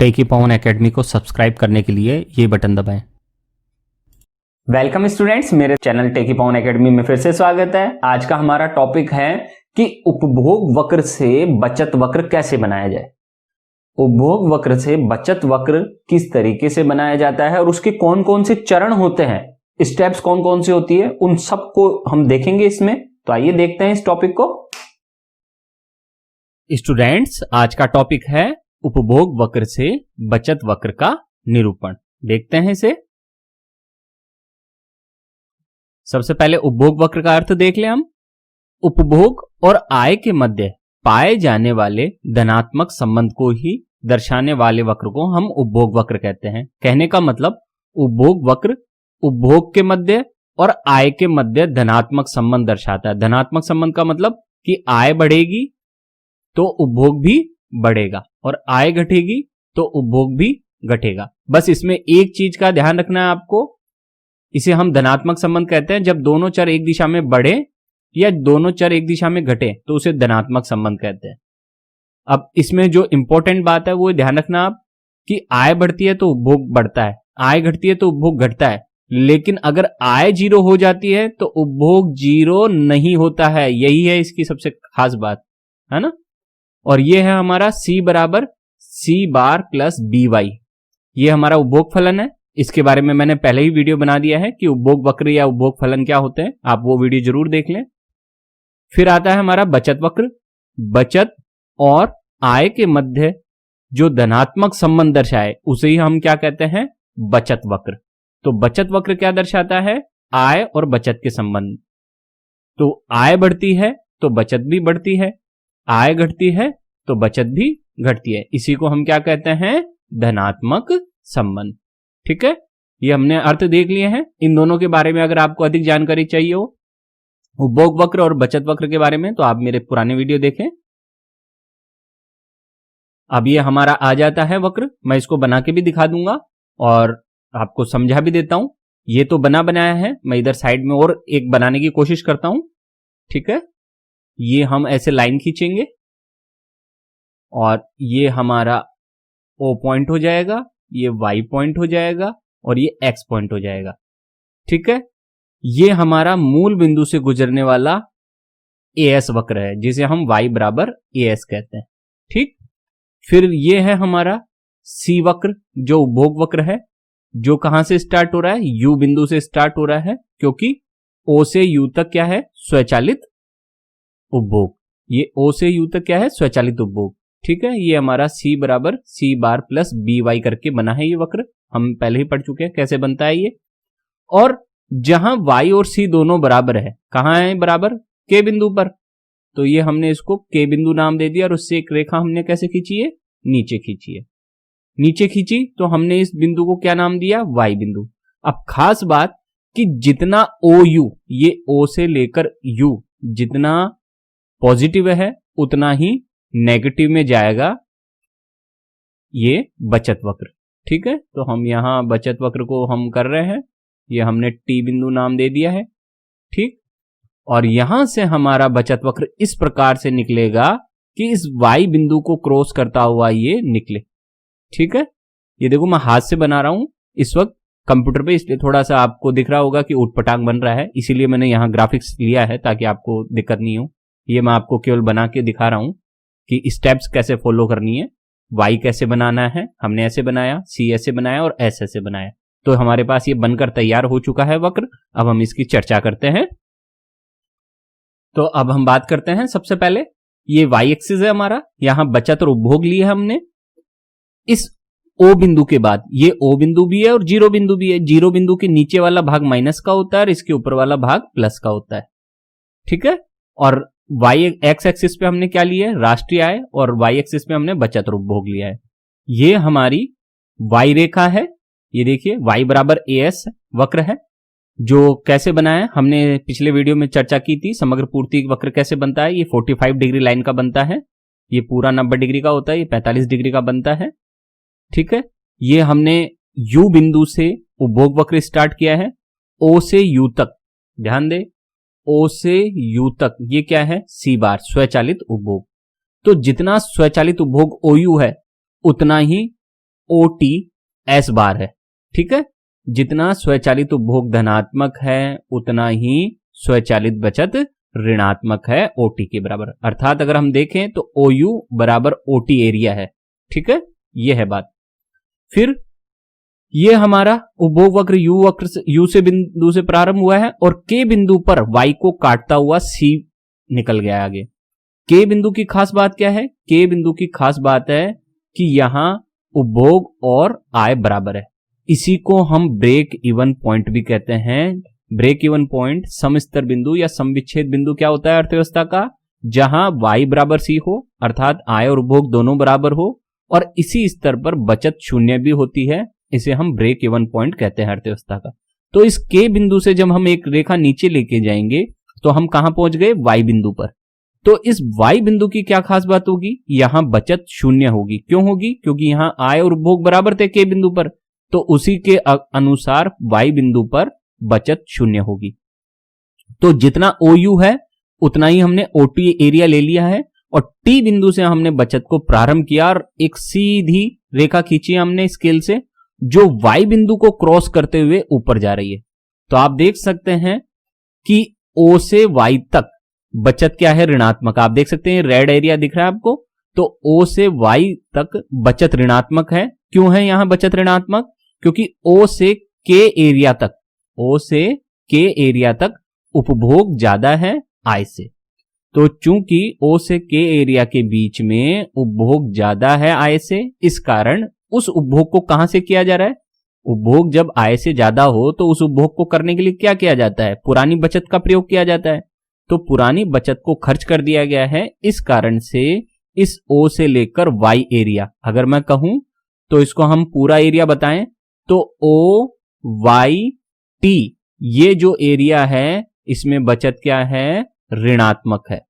टेकी पवन academy को subscribe करने के लिए ये बटन दबाएं। वेलकम स्टूडेंट्स, मेरे चैनल टेकी पवन एकेडमी में फिर से स्वागत है। आज का हमारा टॉपिक है कि उपभोग वक्र से बचत वक्र कैसे बनाया जाए। उपभोग वक्र से बचत वक्र किस तरीके से बनाया जाता है और उसके कौन कौन से चरण होते हैं, स्टेप्स कौन कौन सी होती है, उन सबको हम देखेंगे इसमें। तो आइए देखते हैं इस टॉपिक को। स्टूडेंट्स, आज का टॉपिक है उपभोग वक्र से बचत वक्र का निरूपण। देखते हैं इसे। सबसे पहले उपभोग वक्र का अर्थ देख लें हम। उपभोग और आय के मध्य पाए जाने वाले धनात्मक संबंध को ही दर्शाने वाले वक्र को हम उपभोग वक्र कहते हैं। कहने का मतलब उपभोग वक्र उपभोग के मध्य और आय के मध्य धनात्मक संबंध दर्शाता है। धनात्मक संबंध का मतलब कि आय बढ़ेगी तो उपभोग भी बढ़ेगा और आय घटेगी तो उपभोग भी घटेगा। बस इसमें एक चीज का ध्यान रखना है आपको, इसे हम धनात्मक संबंध कहते हैं। जब दोनों चर एक दिशा में बढ़े या दोनों चर एक दिशा में घटे तो उसे धनात्मक संबंध कहते हैं। अब इसमें जो इंपॉर्टेंट बात है वो ध्यान रखना आप कि आय बढ़ती है तो उपभोग बढ़ता है, आय घटती है तो उपभोग घटता है। लेकिन अगर आय जीरो हो जाती है तो उपभोग जीरो नहीं होता है। यही है इसकी सबसे खास बात, है ना। और ये है हमारा C बराबर C बार प्लस BY। ये हमारा उपभोग फलन है। इसके बारे में मैंने पहले ही वीडियो बना दिया है कि उपभोग वक्र या उपभोग फलन क्या होते हैं, आप वो वीडियो जरूर देख लें। फिर आता है हमारा बचत वक्र। बचत और आय के मध्य जो धनात्मक संबंध दर्शाए उसे ही हम क्या कहते हैं, बचत वक्र। तो बचत वक्र क्या दर्शाता है, आय और बचत के संबंध। तो आय बढ़ती है तो बचत भी बढ़ती है, आय घटती है तो बचत भी घटती है। इसी को हम क्या कहते हैं, धनात्मक संबंध। ठीक है, ये हमने अर्थ देख लिए हैं। इन दोनों के बारे में अगर आपको अधिक जानकारी चाहिए हो उपभोग वक्र और बचत वक्र के बारे में तो आप मेरे पुराने वीडियो देखें। अब ये हमारा आ जाता है वक्र, मैं इसको बना के भी दिखा दूंगा और आपको समझा भी देता हूं। ये तो बना बनाया है, मैं इधर साइड में और एक बनाने की कोशिश करता हूं। ठीक है, ये हम ऐसे लाइन खींचेंगे और ये हमारा O पॉइंट हो जाएगा, ये Y पॉइंट हो जाएगा और ये X पॉइंट हो जाएगा। ठीक है, ये हमारा मूल बिंदु से गुजरने वाला AS वक्र है जिसे हम Y बराबर AS कहते हैं। ठीक, फिर ये है हमारा C वक्र जो उपभोग वक्र है, जो कहां से स्टार्ट हो रहा है, U बिंदु से स्टार्ट हो रहा है क्योंकि O से U तक क्या है, स्वचालित उपभोग। ये O से U तक क्या है, स्वचालित उपभोग। ठीक है, ये हमारा C बराबर C बार प्लस BY करके बना है। ये वक्र हम पहले ही पढ़ चुके हैं कैसे बनता है ये। और जहां Y और C दोनों बराबर है, कहां है बराबर, K बिंदु पर, तो ये हमने इसको K बिंदु नाम दे दिया और उससे एक रेखा हमने कैसे खींची है, नीचे खींची है। नीचे खींची तो हमने इस बिंदु को क्या नाम दिया, Y बिंदु। अब खास बात कि जितना OU, ये O से लेकर U जितना पॉजिटिव है उतना ही नेगेटिव में जाएगा ये बचत वक्र। ठीक है, तो हम यहां बचत वक्र को हम कर रहे हैं, ये हमने T बिंदु नाम दे दिया है। ठीक, और यहां से हमारा बचत वक्र इस प्रकार से निकलेगा कि इस Y बिंदु को क्रॉस करता हुआ ये निकले। ठीक है, ये देखो मैं हाथ से बना रहा हूं इस वक्त कंप्यूटर पे, इसलिए थोड़ा सा आपको दिख रहा होगा कि उटपटांग बन रहा है, इसीलिए मैंने यहां ग्राफिक्स लिया है ताकि आपको दिक्कत नहीं हो। ये मैं आपको केवल बना के दिखा रहा हूं कि स्टेप्स कैसे फॉलो करनी है। Y कैसे बनाना है, हमने ऐसे बनाया, C ऐसे बनाया और S ऐसे बनाया। तो हमारे पास ये बनकर तैयार हो चुका है वक्र। अब हम इसकी चर्चा करते हैं। तो अब हम बात करते हैं, सबसे पहले ये Y एक्सिस है हमारा, यहां बचत और उपभोग लिए हमने। इस O बिंदु के बाद ये O बिंदु भी है और जीरो बिंदु भी है। जीरो बिंदु के नीचे वाला भाग माइनस का होता है और इसके ऊपर वाला भाग प्लस का होता है। ठीक है, और Y एक्स एक्सिस पे हमने क्या लिया है, राष्ट्रीय आय, और Y एक्सिस पे हमने बचत और उपभोग लिया है। ये हमारी Y रेखा है, ये देखिए Y बराबर AS वक्र है जो कैसे बना है, हमने पिछले वीडियो में चर्चा की थी। समग्र पूर्ति वक्र कैसे बनता है, ये 45 डिग्री लाइन का बनता है, ये पूरा 90 डिग्री का होता है, ये 45 डिग्री का बनता है। ठीक है, ये हमने U बिंदु से उपभोग वक्र स्टार्ट किया है, O से U तक, ध्यान दे O से U तक ये क्या है, C बार स्वचालित उपभोग। तो जितना स्वचालित उपभोग OU है उतना ही OT S बार है। ठीक है, जितना स्वचालित उपभोग धनात्मक है उतना ही स्वचालित बचत ऋणात्मक है OT के बराबर। अर्थात अगर हम देखें तो OU बराबर OT एरिया है। ठीक है, यह है बात। फिर ये हमारा उपभोग वक्र U से बिंदु से प्रारंभ हुआ है और K बिंदु पर Y को काटता हुआ C निकल गया आगे। K बिंदु की खास बात क्या है? K बिंदु की खास बात है कि यहां उपभोग और आय बराबर है। इसी को हम ब्रेक इवन पॉइंट भी कहते हैं। ब्रेक इवन पॉइंट सम स्तर बिंदु या सम विच्छेद बिंदु क्या होता है अर्थव्यवस्था का? जहां Y बराबर C हो, अर्थात आय और उपभोग दोनों बराबर हो और इसी स्तर पर बचत शून्य भी होती है। इसे हम ब्रेक इवन पॉइंट कहते हैं अर्थव्यवस्था का। तो इस K बिंदु से जब हम एक रेखा नीचे लेके जाएंगे तो हम कहां पहुंच गए? Y बिंदु पर। तो इस Y बिंदु की क्या खास बात होगी? यहां बचत शून्य होगी। क्यों होगी? क्योंकि यहां आय और उपभोग बराबर थे K बिंदु पर, तो उसी के अनुसार Y बिंदु पर बचत शून्य होगी। तो जितना OU है उतना ही हमने OT एरिया ले लिया है और T बिंदु से हमने बचत को प्रारंभ किया और एक सीधी रेखा खींची हमने स्केल से जो Y बिंदु को क्रॉस करते हुए ऊपर जा रही है। तो आप देख सकते हैं कि O से Y तक बचत क्या है? ऋणात्मक। आप देख सकते हैं रेड एरिया दिख रहा है आपको। तो O से Y तक बचत ऋणात्मक है। क्यों है यहां बचत ऋणात्मक? क्योंकि O से K एरिया तक, O से K एरिया तक उपभोग ज्यादा है आय से। तो चूंकि O से K एरिया के बीच में उपभोग ज्यादा है आय से, इस कारण उस उपभोग को कहां से किया जा रहा है? उपभोग जब आय से ज्यादा हो तो उस उपभोग को करने के लिए क्या किया जाता है? पुरानी बचत का प्रयोग किया जाता है। तो पुरानी बचत को खर्च कर दिया गया है। इस कारण से इस O से लेकर Y एरिया, अगर मैं कहूं तो इसको हम पूरा एरिया बताएं तो OYT ये जो एरिया है इसमें बचत क्या है? ऋणात्मक है।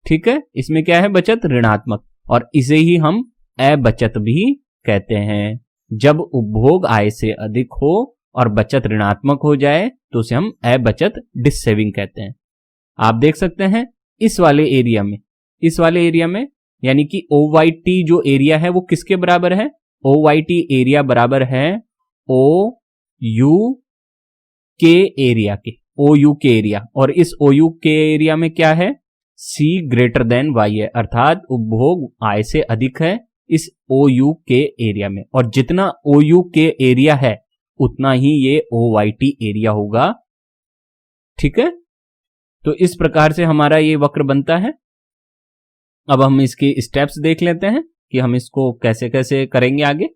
ठीक है, इसमें क्या है? बचत ऋणात्मक। और इसे ही हम अबचत भी कहते हैं। जब उपभोग आय से अधिक हो और बचत ऋणात्मक हो जाए तो उसे हम अबचत डिससेविंग कहते हैं। आप देख सकते हैं इस वाले एरिया में यानी कि OYT जो एरिया है वो किसके बराबर है? OYT एरिया बराबर है OU के एरिया के, OU के एरिया। और इस OU के एरिया में क्या है? C ग्रेटर देन Y है, अर्थात उपभोग आय से अधिक है इस OU के एरिया में। और जितना OU के एरिया है उतना ही ये OYT एरिया होगा। ठीक है, तो इस प्रकार से हमारा ये वक्र बनता है। अब हम इसके स्टेप्स देख लेते हैं कि हम इसको कैसे कैसे करेंगे आगे।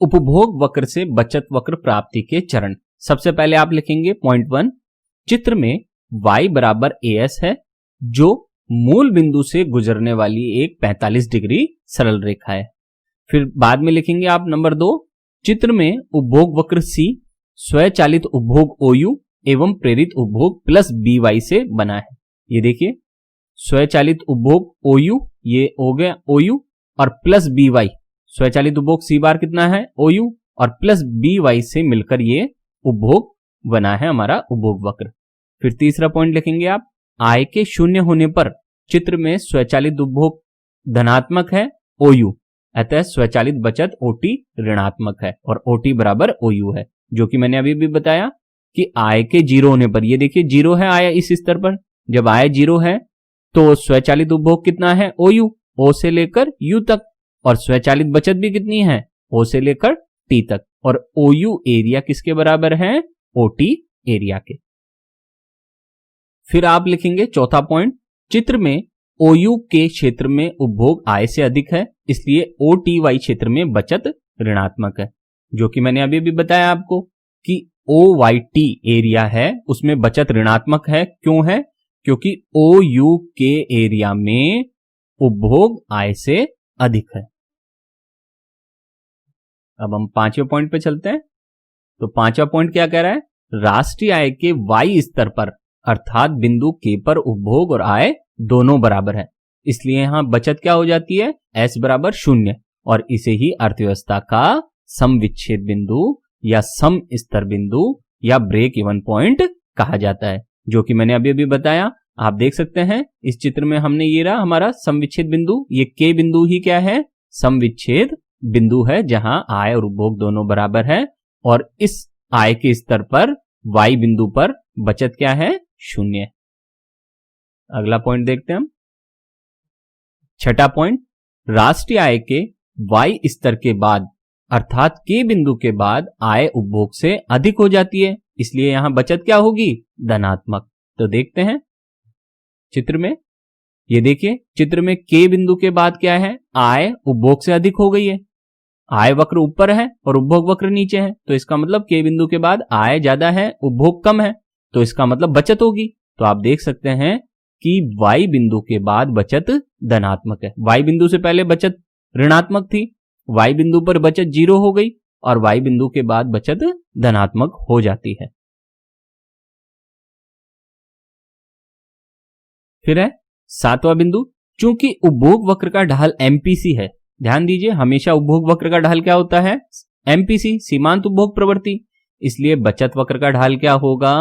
उपभोग वक्र से बचत वक्र प्राप्ति के चरण। सबसे पहले आप लिखेंगे पॉइंट 1, चित्र में Y बराबर AS है जो मूल बिंदु से गुजरने वाली एक 45 डिग्री सरल रेखा है। फिर बाद में लिखेंगे आप नंबर 2, चित्र में उपभोग वक्र C स्वचालित उपभोग OU एवं प्रेरित उपभोग प्लस BY से बना है। ये देखिए स्वचालित उपभोग OU, ये हो गया OU और प्लस BY, स्वचालित उपभोग C बार कितना है? OU और प्लस BY से मिलकर ये उपभोग बना है हमारा उपभोग वक्र। फिर तीसरा पॉइंट लिखेंगे आप, आय के शून्य होने पर चित्र में स्वचालित उपभोग धनात्मक है OU, अतः स्वचालित बचत OT ऋणात्मक है और OT बराबर OU है, जो कि मैंने अभी भी बताया कि आय के 0 होने पर, ये देखिए 0 है आय इस स्तर पर, जब आय 0 है तो स्वचालित उपभोग कितना है? OU, O से लेकर U तक, और स्वचालित बचत भी कितनी है? O से लेकर T तक। और OU एरिया किसके बराबर है? OT एरिया के। फिर आप लिखेंगे चौथा पॉइंट, चित्र में OU के क्षेत्र में उपभोग आय से अधिक है, इसलिए OTY क्षेत्र में बचत ऋणात्मक है, जो कि मैंने अभी भी बताया आपको कि OYT एरिया है उसमें बचत ऋणात्मक है। क्यों है? क्योंकि OU के एरिया में उपभोग आय से अधिक है। अब हम पांचवें पॉइंट पे चलते हैं। तो पांचवा पॉइंट क्या कह रहा है? राष्ट्रीय आय के Y स्तर पर अर्थात बिंदु K पर उपभोग और आय दोनों बराबर है, इसलिए यहां बचत क्या हो जाती है? S बराबर 0, और इसे ही अर्थव्यवस्था का सम विच्छेद बिंदु या सम स्तर बिंदु या ब्रेक इवन पॉइंट कहा जाता है, जो कि मैंने अभी अभी बताया। आप देख सकते हैं इस चित्र में हमने ये रहा हमारा सम विच्छेद बिंदु, ये K बिंदु ही क्या है? सम विच्छेद बिंदु है जहां आय और उपभोग दोनों बराबर है, और इस आय के स्तर पर y बिंदु पर बचत क्या है? शून्य। अगला पॉइंट देखते हैं हम। छठा पॉइंट, राष्ट्रीय आय के y स्तर के बाद अर्थात k बिंदु के बाद आय उपभोग से अधिक हो जाती है, इसलिए यहां बचत क्या होगी? धनात्मक। तो देखते हैं चित्र में, ये देखिए चित्र में k बिंदु के बाद क्या है? आय उपभोग से अधिक हो गई है। आय वक्र ऊपर है और उपभोग वक्र नीचे है, तो इसका मतलब k बिंदु के बाद आय ज्यादा है, उपभोग कम है, तो इसका मतलब बचत होगी। तो आप देख सकते हैं कि y बिंदु के बाद बचत धनात्मक है। y बिंदु से पहले बचत ऋणात्मक थी, y बिंदु पर बचत 0 हो गई और y बिंदु के बाद बचत धनात्मक हो जाती है। फिर है सातवां बिंदु, चूंकि उपभोग वक्र का ढाल एमपीसी है, ध्यान दीजिए हमेशा उपभोग वक्र का ढाल क्या होता है? एमपीसी, सीमांत उपभोग प्रवृत्ति, इसलिए बचत वक्र का ढाल क्या होगा?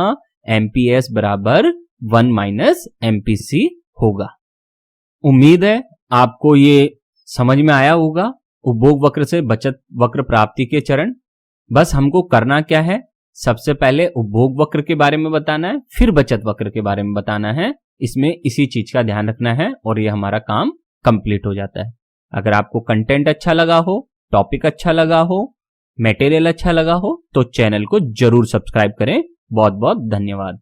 एमपीएस बराबर 1 माइनस एमपीसी होगा। उम्मीद है आपको ये समझ में आया होगा उपभोग वक्र से बचत वक्र प्राप्ति के चरण। बस हमको करना क्या है? सबसे पहले उपभोग वक्र के बारे में बताना है, फिर बचत वक्र के बारे में बताना है। इसमें इसी चीज का ध्यान रखना है और ये हमारा काम कंप्लीट हो जाता है। अगर आपको कंटेंट अच्छा लगा हो, टॉपिक अच्छा लगा हो, मटेरियल अच्छा लगा हो, तो चैनल को जरूर सब्सक्राइब करें। बहुत बहुत धन्यवाद।